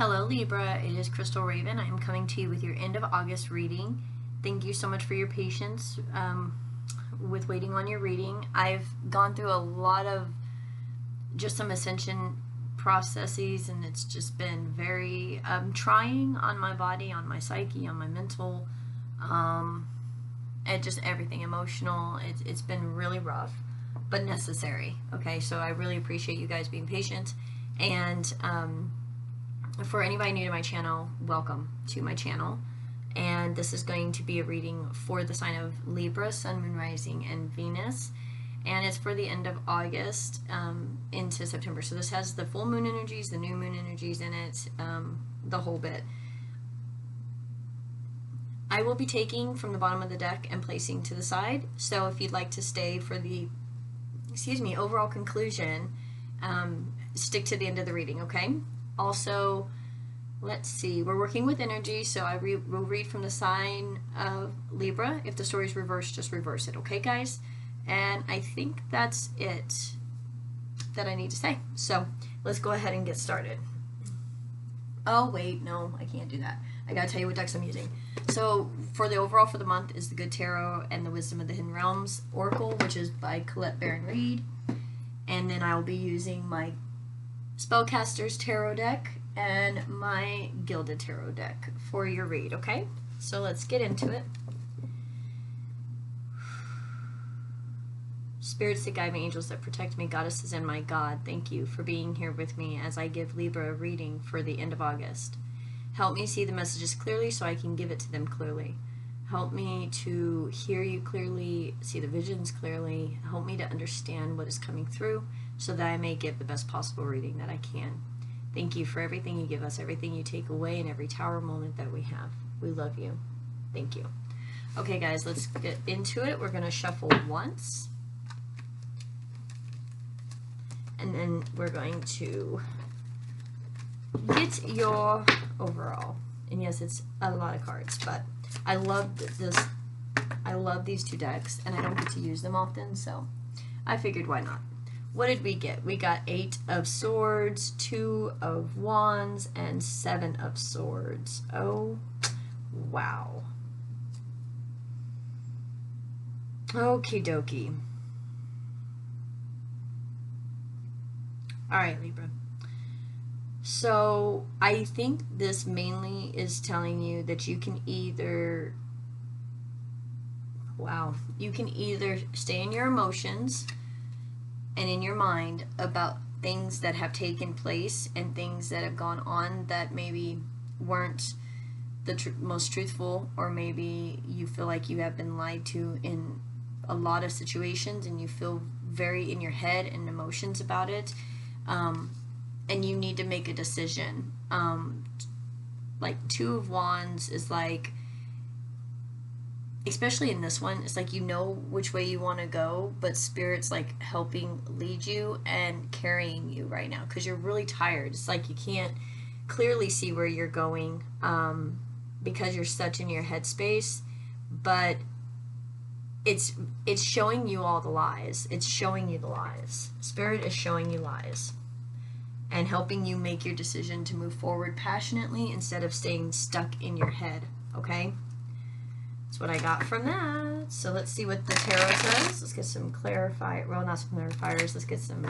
Hello Libra, it is Crystal Raven. I am coming to you with your end of August reading. Thank you so much for your patience with waiting on your reading. I've gone through a lot of just some ascension processes, and it's just been very trying on my body, on my psyche, on my mental, and just everything emotional. It's been really rough, but necessary. Okay, so I really appreciate you guys being patient. And for anybody new to my channel, welcome to my channel. And this is going to be a reading for the sign of Libra, Sun, Moon, Rising, and Venus. And it's for the end of August into September. So this has the full moon energies, the new moon energies in it, the whole bit. I will be taking from the bottom of the deck and placing to the side. So if you'd like to stay for the, overall conclusion, stick to the end of the reading, okay? Also, let's see, we're working with energy, so I will read from the sign of Libra. If the story's reversed, just reverse it, okay, guys? And I think that's it that I need to say. So let's go ahead and get started. Oh, wait, no, I can't do that. I gotta tell you what decks I'm using. So for the overall for the month is the Good Tarot and the Wisdom of the Hidden Realms Oracle, which is by Colette Baron Reed. And then I'll be using my Spellcaster's Tarot deck and my Gilded Tarot deck for your read, okay? So let's get into it. Spirits that guide me, angels that protect me, goddesses and my God, thank you for being here with me as I give Libra a reading for the end of August. Help me see the messages clearly so I can give it to them clearly. Help me to hear you clearly, see the visions clearly. Help me to understand what is coming through so that I may give the best possible reading that I can. Thank you for everything you give us, everything you take away, and every tower moment that we have. We love you. Thank you. Okay, guys, let's get into it. We're going to shuffle once. And then we're going to get your overall. And yes, it's a lot of cards, but I love this. I love these two decks, and I don't get to use them often, so I figured why not. What did we get? We got 8 of Swords, 2 of Wands, and 7 of Swords. Oh, wow. Okie dokie. Alright, Libra. So, I think this mainly is telling you that you can either, you can either stay in your emotions and in your mind about things that have taken place and things that have gone on that maybe weren't the most truthful, or maybe you feel like you have been lied to in a lot of situations and you feel very in your head and emotions about it, and you need to make a decision. Like 2 of Wands is like, especially in this one, it's like you know which way you want to go, but Spirit's like helping lead you and carrying you right now because you're really tired. It's like you can't clearly see where you're going because you're such in your headspace, but it's showing you all the lies. It's showing you the lies. Spirit is showing you lies and helping you make your decision to move forward passionately instead of staying stuck in your head, okay? That's what I got from that. So let's see what the tarot says. Let's get some not some clarifiers. Let's get some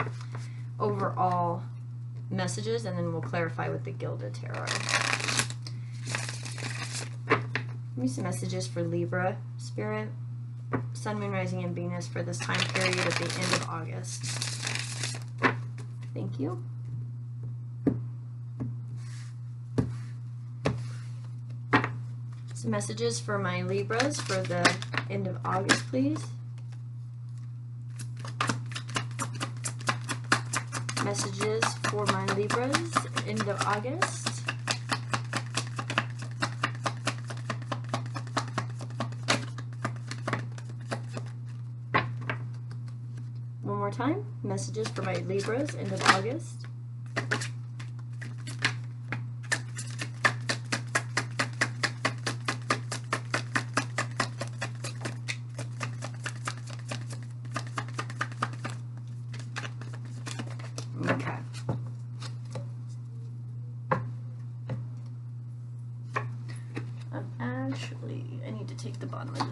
overall messages, and then we'll clarify with the Gilded Tarot. Give me some messages for Libra, Spirit, Sun, Moon, Rising, and Venus for this time period at the end of August. Thank you. Some messages for my Libras for the end of August, please. Messages for my Libras, end of August. One more time. Messages for my Libras, end of August. Okay.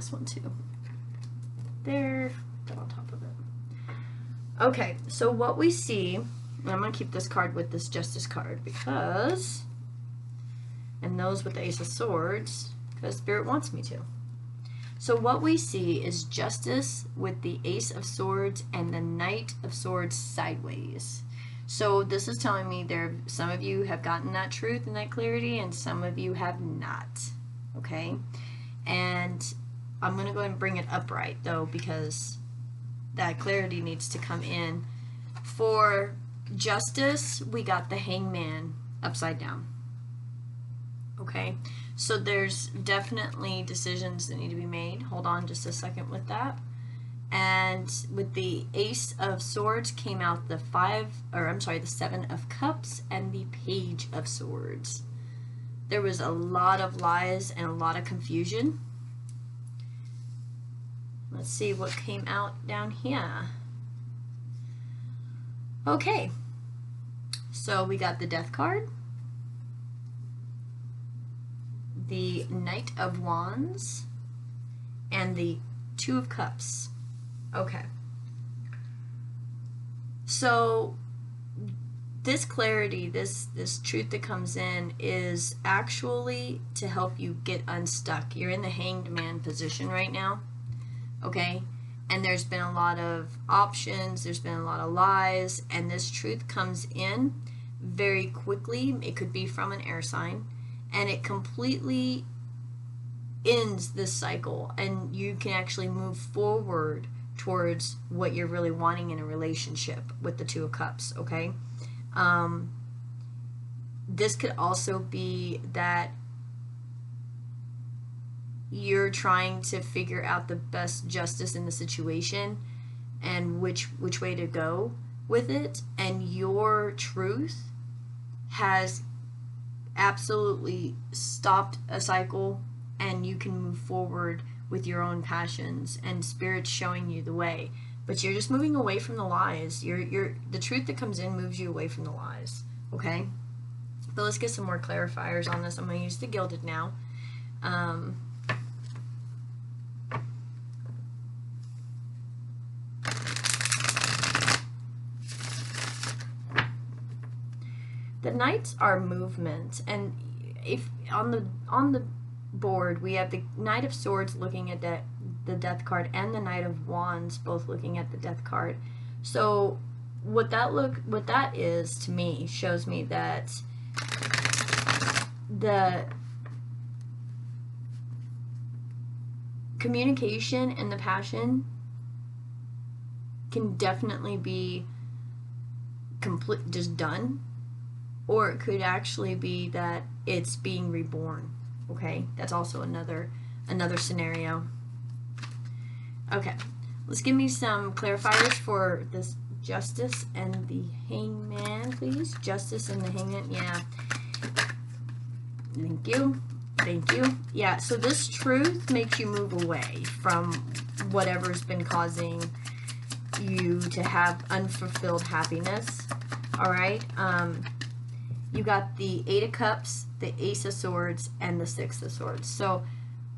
this one too. There, that on top of it. Okay, so what we see, and I'm going to keep this card with this Justice card because, and those with the Ace of Swords, because Spirit wants me to. So what we see is Justice with the Ace of Swords and the Knight of Swords sideways. So this is telling me some of you have gotten that truth and that clarity, and some of you have not. Okay? And I'm going to go ahead and bring it upright, though, because that clarity needs to come in. For Justice, we got the Hangman upside down. Okay? So there's definitely decisions that need to be made. Hold on just a second with that. And with the Ace of Swords came out the the Seven of Cups and the Page of Swords. There was a lot of lies and a lot of confusion. Let's see what came out down here. Okay. So we got the Death card, the Knight of Wands, and the Two of Cups. Okay. So this clarity, this truth that comes in is actually to help you get unstuck. You're in the Hanged Man position right now. Okay? And there's been a lot of options, there's been a lot of lies, and this truth comes in very quickly. It could be from an air sign, and it completely ends this cycle, and you can actually move forward towards what you're really wanting in a relationship with the Two of Cups. Okay? This could also be that you're trying to figure out the best justice in the situation and which way to go with it, and your truth has absolutely stopped a cycle, and you can move forward with your own passions, and Spirit's showing you the way. But you're just moving away from the lies. The truth that comes in moves you away from the lies. Okay? But let's get some more clarifiers on this. I'm going to use the Gilded now. The Knights are movement, and if on the board we have the Knight of Swords looking at the Death card and the Knight of Wands both looking at the Death card. So what that is to me shows me that the communication and the passion can definitely be just done, or it could actually be that it's being reborn. Okay, that's also another scenario. Okay, let's give me some clarifiers for this Justice and the Hangman, please. Justice and the Hangman, yeah. Thank you. Thank you. Yeah, so this truth makes you move away from whatever's been causing you to have unfulfilled happiness. All right. You got the Eight of Cups, the Ace of Swords, and the Six of Swords. So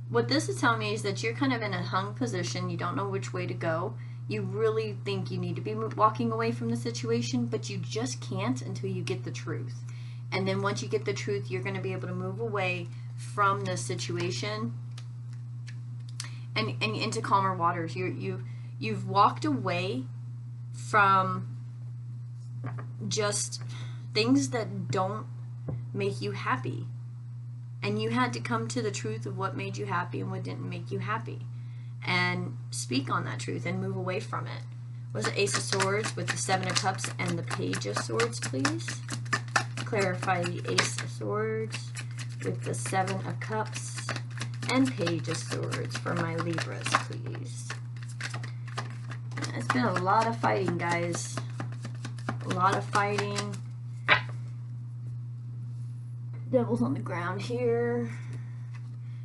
what this is telling me is that you're kind of in a hung position. You don't know which way to go. You really think you need to be walking away from the situation, but you just can't until you get the truth. And then once you get the truth, you're going to be able to move away from the situation and into calmer waters. You've walked away from just things that don't make you happy, and you had to come to the truth of what made you happy and what didn't make you happy, and speak on that truth and move away from it. Was it Ace of Swords with the Seven of Cups and the Page of Swords, please? Clarify the Ace of Swords with the Seven of Cups and Page of Swords for my Libras, please. It's been a lot of fighting, guys. A lot of fighting. Devil's on the ground here.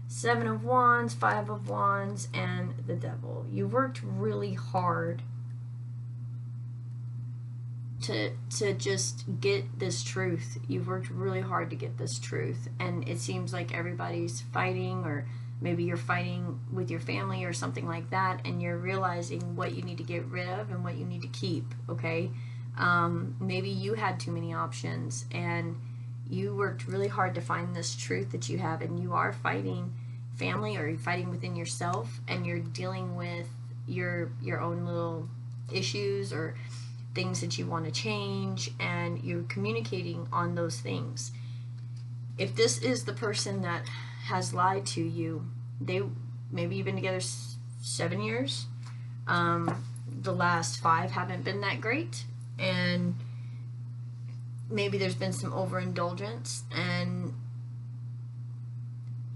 Seven of Wands, Five of Wands, and the Devil. You worked really hard to just get this truth. You've worked really hard to get this truth, and it seems like everybody's fighting or maybe you're fighting with your family or something like that, and you're realizing what you need to get rid of and what you need to keep, okay? Maybe you had too many options and you worked really hard to find this truth that you have, and you are fighting family, or you're fighting within yourself, and you're dealing with your own little issues or things that you want to change, and you're communicating on those things. If this is the person that has lied to you, maybe you've been together 7 years, the last 5 haven't been that great, and maybe there's been some overindulgence, and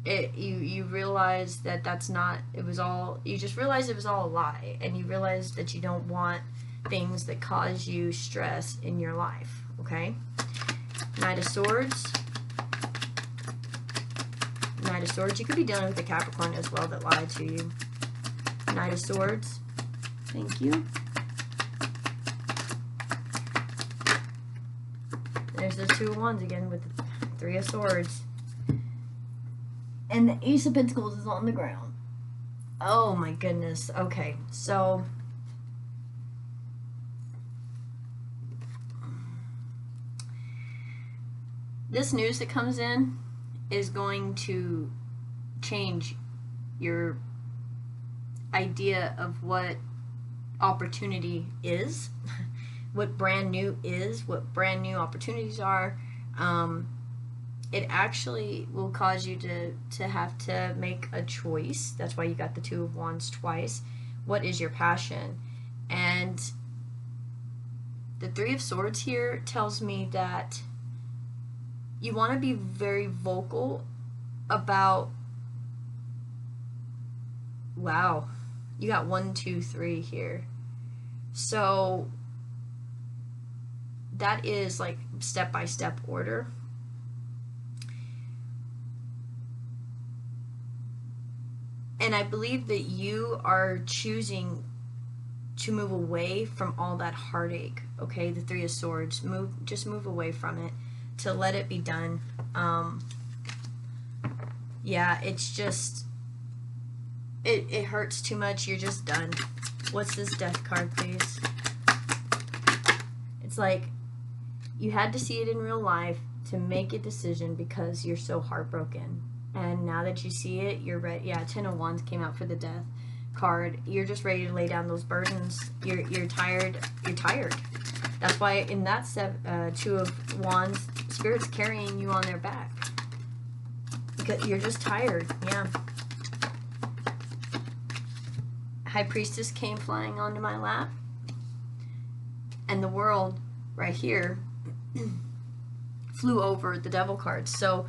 you realize that that's not, you just realize it was all a lie, and you realize that you don't want things that cause you stress in your life, okay? Knight of Swords. Knight of Swords. You could be dealing with a Capricorn as well that lied to you. Knight of Swords. Thank you. There's the 2 of Wands again with the 3 of Swords. And the Ace of Pentacles is on the ground. Oh my goodness. Okay, so this news that comes in is going to change your idea of what opportunity is, what brand new is, what brand new opportunities are. It actually will cause you to have to make a choice. That's why you got the 2 of Wands twice. What is your passion? And the 3 of Swords here tells me that you want to be very vocal about, wow, you got 1, 2, 3 here. So that is like step-by-step order. And I believe that you are choosing to move away from all that heartache, okay? The 3 of Swords, just move away from it, to let it be done. Yeah, it's just, it hurts too much. You're just done. What's this Death card, please? It's like you had to see it in real life to make a decision because you're so heartbroken. And now that you see it, you're ready. Yeah, 10 of Wands came out for the Death card. You're just ready to lay down those burdens. You're tired. You're tired. That's why in that 2 of Wands, Spirit's carrying you on their back. Because you're just tired. Yeah. High Priestess came flying onto my lap. And the World right here flew over the Devil cards. So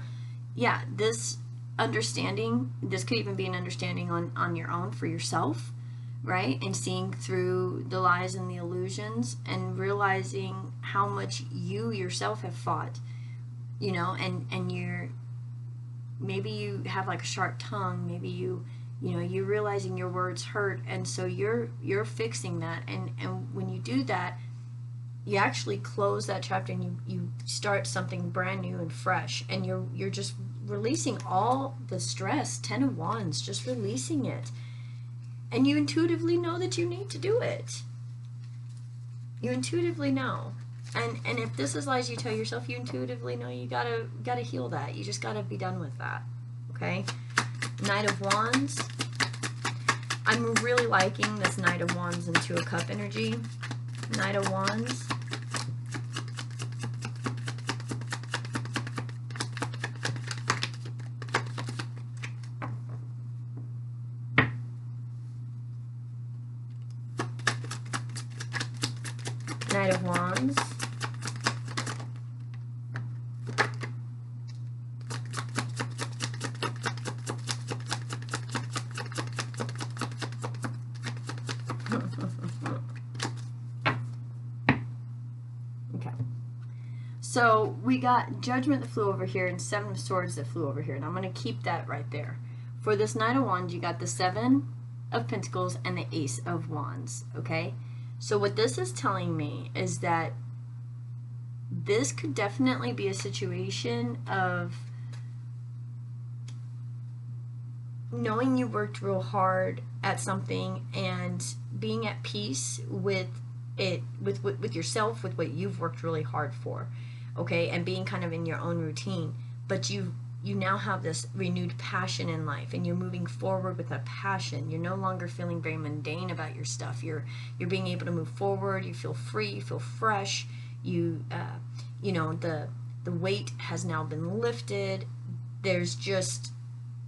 yeah, this understanding, this could even be an understanding on your own for yourself, right? And seeing through the lies and the illusions, and realizing how much you yourself have fought, you know, and maybe you have like a sharp tongue, maybe you're realizing your words hurt, and so you're fixing that, and when you do that, you actually close that chapter, and you start something brand new and fresh, and you're just releasing all the stress. 10 of Wands, just releasing it. And you intuitively know that you need to do it. You intuitively know. And if this is lies you tell yourself, you intuitively know you gotta heal that. You just gotta be done with that. Okay? Knight of Wands. I'm really liking this Knight of Wands and 2 of Cup energy. Knight of Wands. Knight of Wands. Okay. So we got Judgment that flew over here and 7 of Swords that flew over here. And I'm going to keep that right there. For this Knight of Wands, you got the 7 of Pentacles and the Ace of Wands. Okay? So what this is telling me is that this could definitely be a situation of knowing you worked real hard at something and being at peace with it, with yourself, with what you've worked really hard for, okay, and being kind of in your own routine, but you now have this renewed passion in life, and you're moving forward with that passion. You're no longer feeling very mundane about your stuff. You're being able to move forward. You feel free. You feel fresh. You the weight has now been lifted. There's just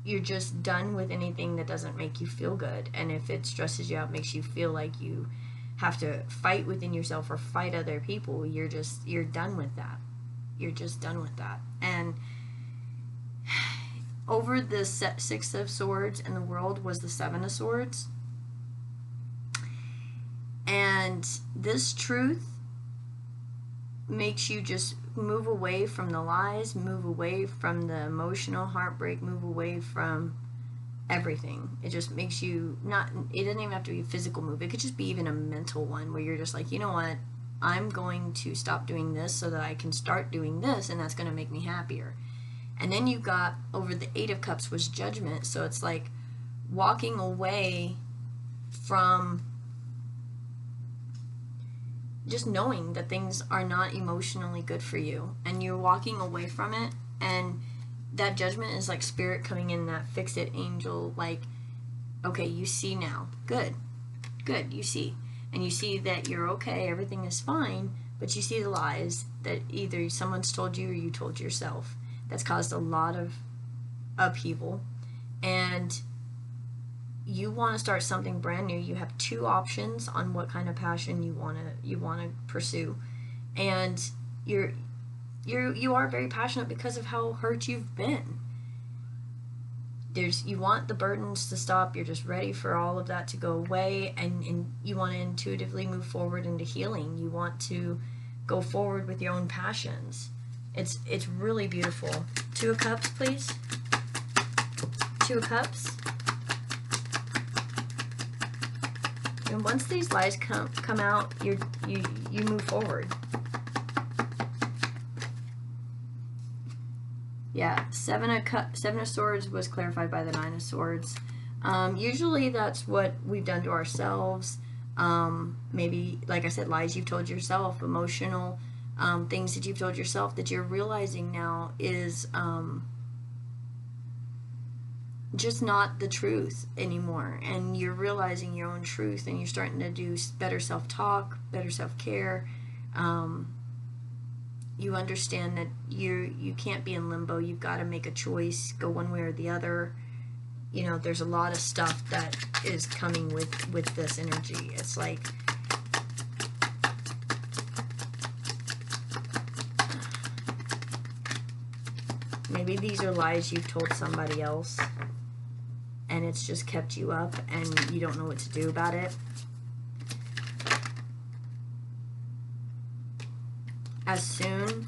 You're just done with anything that doesn't make you feel good, and if it stresses you out, makes you feel like you have to fight within yourself or fight other people, you're done with that. You're just done with that. And over the Six of Swords in the world was the Seven of Swords, and this truth makes you just move away from the lies, move away from the emotional heartbreak, move away from everything. It just makes you not, it doesn't even have to be a physical move. It could just be even a mental one where you're just like, you know what, I'm going to stop doing this so that I can start doing this, and that's going to make me happier. And then you got over the Eight of Cups was Judgment, so it's like walking away from just knowing that things are not emotionally good for you, and you're walking away from it. And that Judgment is like spirit coming in, that fix it angel, like, okay, you see now, good, you see, and you see that you're okay, everything is fine, but you see the lies that either someone's told you or you told yourself. That's caused a lot of upheaval, and you want to start something brand new. You have two options on what kind of passion you want to pursue, and you are very passionate because of how hurt you've been. You want the burdens to stop. You're just ready for all of that to go away, and you want to intuitively move forward into healing. You want to go forward with your own passions. It's really beautiful. Two of Cups, please. Two of Cups. And once these lies come out, you move forward. Yeah, Seven of Swords was clarified by the Nine of Swords. Usually that's what we've done to ourselves. Maybe, like I said, lies you've told yourself, emotional things that you've told yourself that you're realizing now is just not the truth anymore, and you're realizing your own truth, and you're starting to do better self-talk, better self-care. You understand that you can't be in limbo. You've got to make a choice, go one way or the other. You know, there's a lot of stuff that is coming with this energy. It's like maybe these are lies you've told somebody else, and it's just kept you up, and you don't know what to do about it. As soon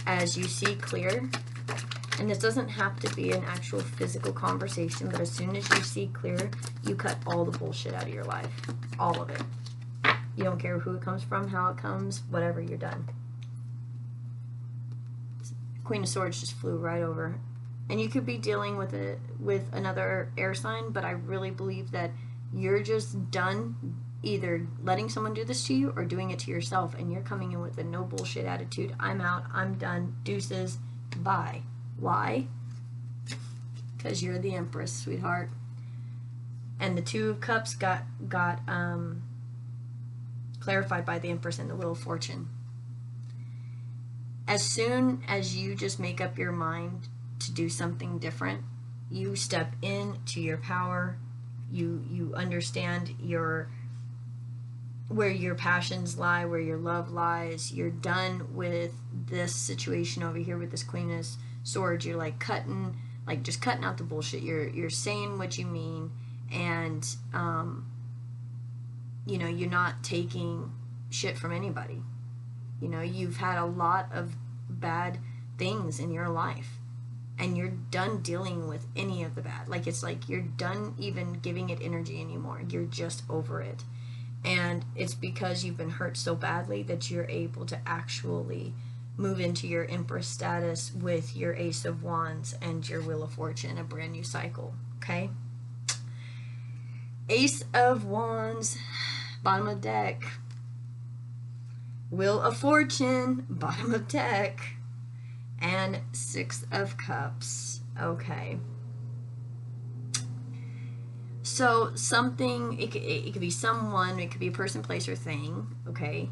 as you see clear, and this doesn't have to be an actual physical conversation, but as soon as you see clear, you cut all the bullshit out of your life. All of it. You don't care who it comes from, how it comes, whatever, you're done. Queen of Swords just flew right over. And you could be dealing with another air sign, but I really believe that you're just done either letting someone do this to you or doing it to yourself, and you're coming in with a no bullshit attitude. I'm out, I'm done, deuces, bye. Why? Because you're the Empress, sweetheart. And the Two of Cups got clarified by the Empress and the Wheel of Fortune. As soon as you just make up your mind to do something different, you step into your power, you understand where your passions lie, where your love lies. You're done with this situation over here with this Queen of Swords. You're like just cutting out the bullshit. You're saying what you mean, and you're not taking shit from anybody. You know, you've had a lot of bad things in your life, and you're done dealing with any of the bad. Like, it's like you're done even giving it energy anymore. You're just over it. And it's because you've been hurt so badly that you're able to actually move into your Empress status with your Ace of Wands and your Wheel of Fortune, a brand new cycle, okay? Ace of Wands, bottom of deck. Wheel of Fortune, bottom of deck. And Six of Cups, okay. So something, it could be someone, it could be a person, place, or thing, okay?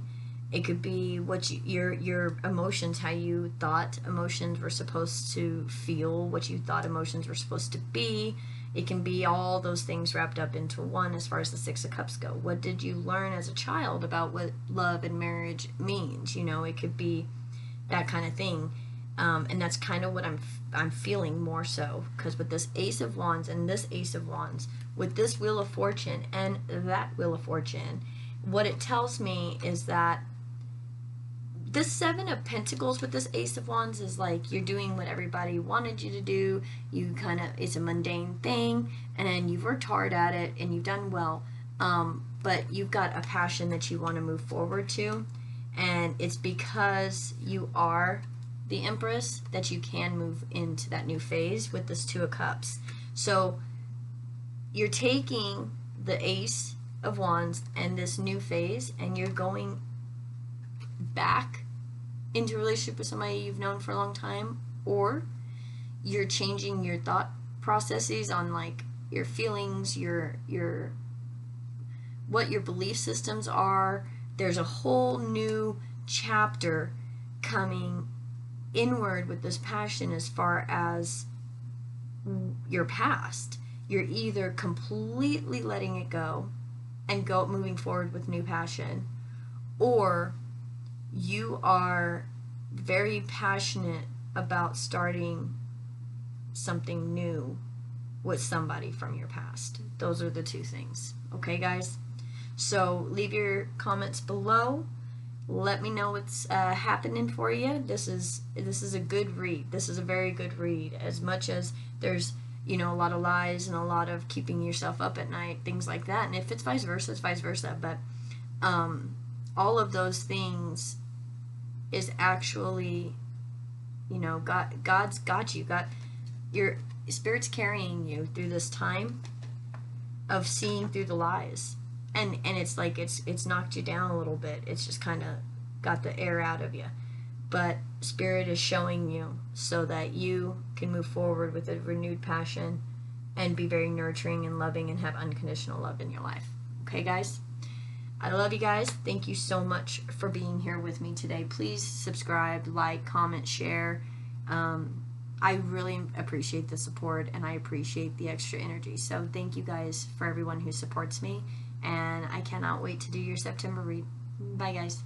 It could be what your emotions, how you thought emotions were supposed to feel, what you thought emotions were supposed to be. It can be all those things wrapped up into one as far as the Six of Cups go. What did you learn as a child about what love and marriage means? You know, it could be that kind of thing. And that's kind of what I'm feeling more so, because with this Ace of Wands and this Ace of Wands, with this Wheel of Fortune and that Wheel of Fortune, what it tells me is that this Seven of Pentacles with this Ace of Wands is like you're doing what everybody wanted you to do. You kind of, it's a mundane thing, and you've worked hard at it and you've done well, but you've got a passion that you want to move forward to, and it's because you are the Empress that you can move into that new phase with this Two of Cups. So you're taking the Ace of Wands and this new phase, and you're going back into a relationship with somebody you've known for a long time, or you're changing your thought processes on like your feelings, your what your belief systems are. There's a whole new chapter coming inward with this passion as far as your past. You're either completely letting it go and moving forward with new passion, or you are very passionate about starting something new with somebody from your past. Those are the two things. Okay, guys? So leave your comments below. Let me know what's happening for you. This is a good read. This is a very good read. As much as there's, you know, a lot of lies and a lot of keeping yourself up at night, things like that. And if it's vice versa, it's vice versa. But all of those things is actually, you know, God's got you. Your Spirit's carrying you through this time of seeing through the lies. And it's like it's knocked you down a little bit. It's just kind of got the air out of you. But Spirit is showing you so that you can move forward with a renewed passion and be very nurturing and loving and have unconditional love in your life. Okay, guys? I love you guys. Thank you so much for being here with me today. Please subscribe, like, comment, share. I really appreciate the support, and I appreciate the extra energy. So thank you guys for everyone who supports me. And I cannot wait to do your September read. Bye, guys.